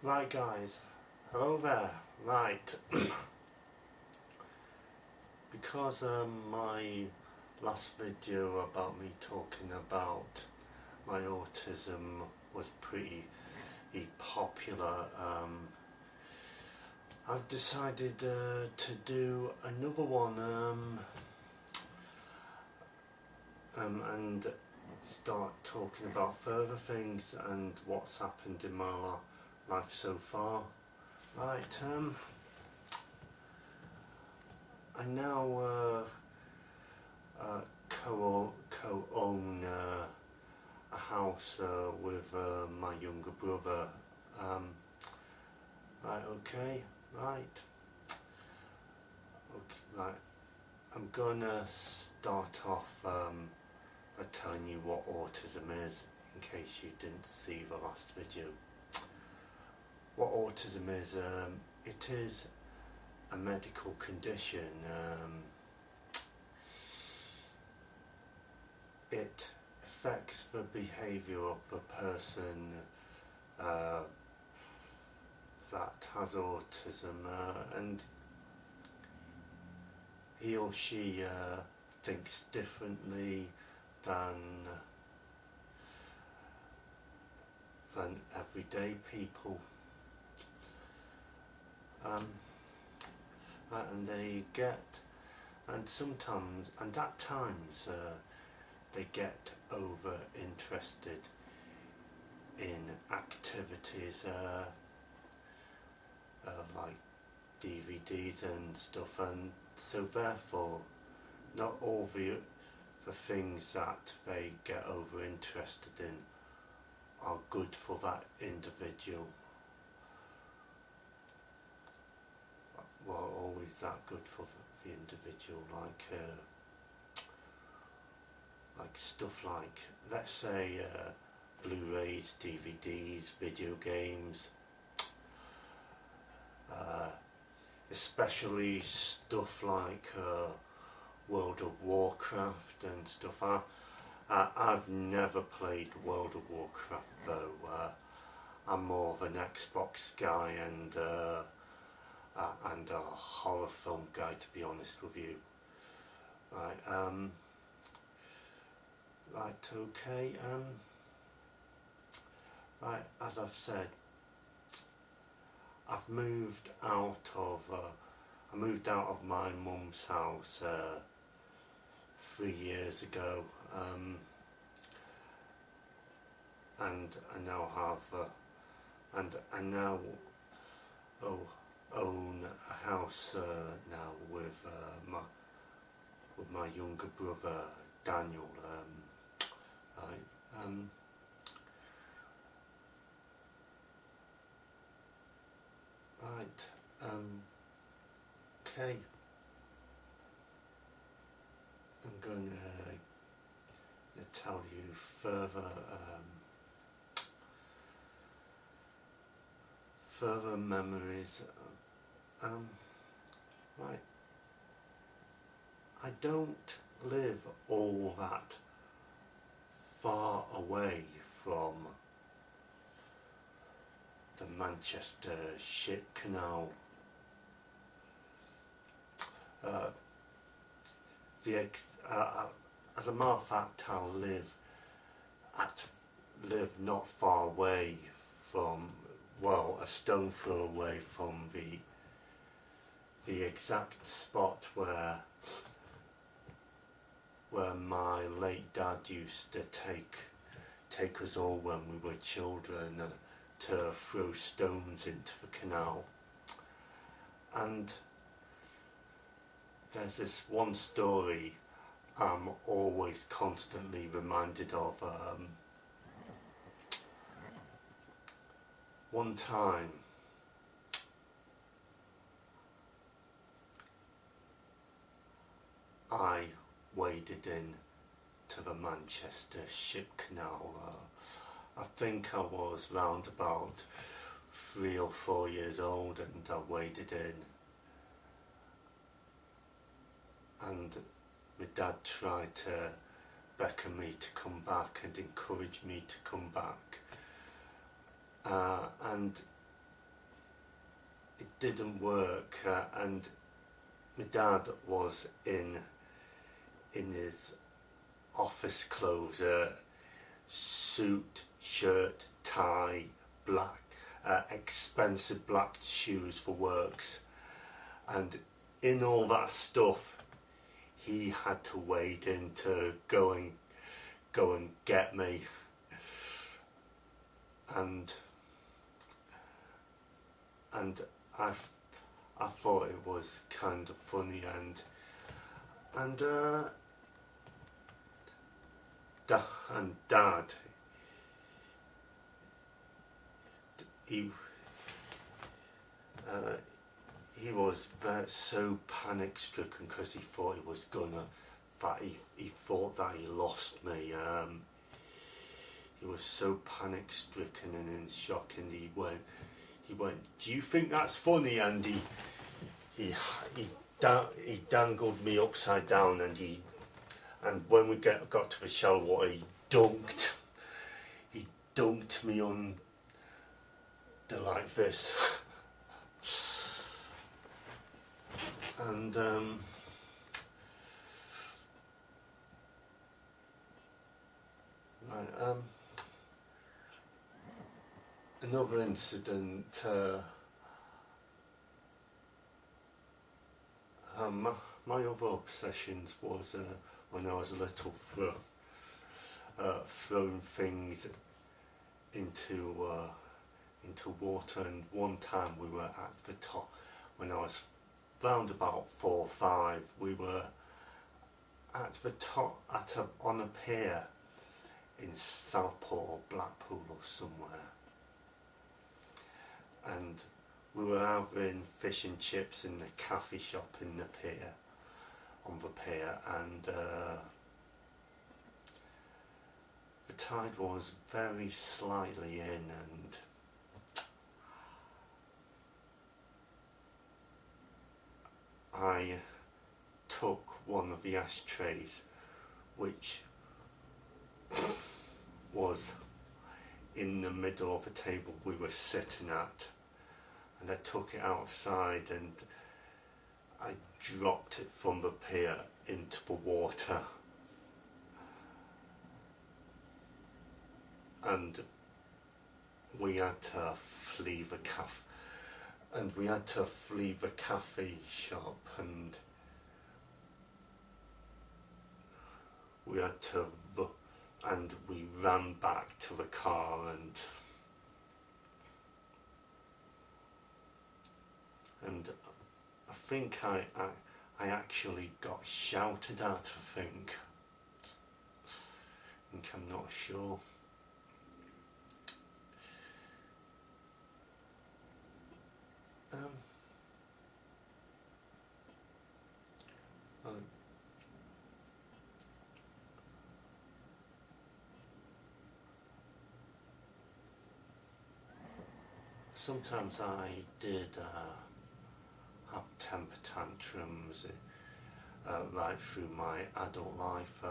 Right guys, hello there. Right, because my last video about me talking about my autism was pretty popular, I've decided to do another one and start talking about further things and what's happened in my life so far. Right, I now co-own a house with my younger brother. Right. I'm gonna start off by telling you what autism is, in case you didn't see the last video. What autism is, it is a medical condition. It affects the behaviour of the person that has autism, and he or she thinks differently than everyday people. And they get, and sometimes, and at times, they get over interested in activities like DVDs and stuff, and so therefore not all the things that they get over interested in are good for that individual. Well, always that good for the individual, like stuff like, let's say, Blu-rays, DVDs, video games, especially stuff like World of Warcraft and stuff. I've never played World of Warcraft though. I'm more of an Xbox guy and a horror film guy, to be honest with you. As I've said, I've moved out of my mum's house 3 years ago, and I now have I now own a house now with my younger brother Daniel. Okay. I'm going to tell you further memories. I don't live all that far away from the Manchester Ship Canal. As a matter of fact, I live not far away from, well, a stone throw away from the exact spot where my late dad used to take us all when we were children to throw stones into the canal. And there's this one story I'm always constantly reminded of. One time I waded in to the Manchester Ship Canal. I think I was round about 3 or 4 years old, and I waded in, and my dad tried to beckon me to come back and encourage me to come back, and it didn't work, and my dad was in his office clothes, suit, shirt, tie, black, expensive black shoes for works, and in all that stuff he had to wade in to go and get me, and I thought it was kind of funny, and Dad, he he was so panic stricken because he thought he was gonna, that he thought that he lost me. He was so panic stricken and in shock, and he went, "Do you think that's funny?" And he dangled me upside down, and when we got to the shallow water, he dunked me under like this. And another incident, my other obsessions was when I was little, throwing things into water. And one time we were at the top, when I was round about 4 or 5, we were at the top on a pier in Southport or Blackpool or somewhere, and we were having fish and chips in the cafe shop in the pier, on the pier, and the tide was very slightly in, and I took one of the ashtrays, which was in the middle of the table we were sitting at, and I took it outside and I dropped it from the pier into the water, and we had to flee the cafe. And we had to flee the cafe shop, and we ran back to the car, and I think I actually got shouted at, I think I'm not sure. Sometimes I did have temper tantrums right through my adult life.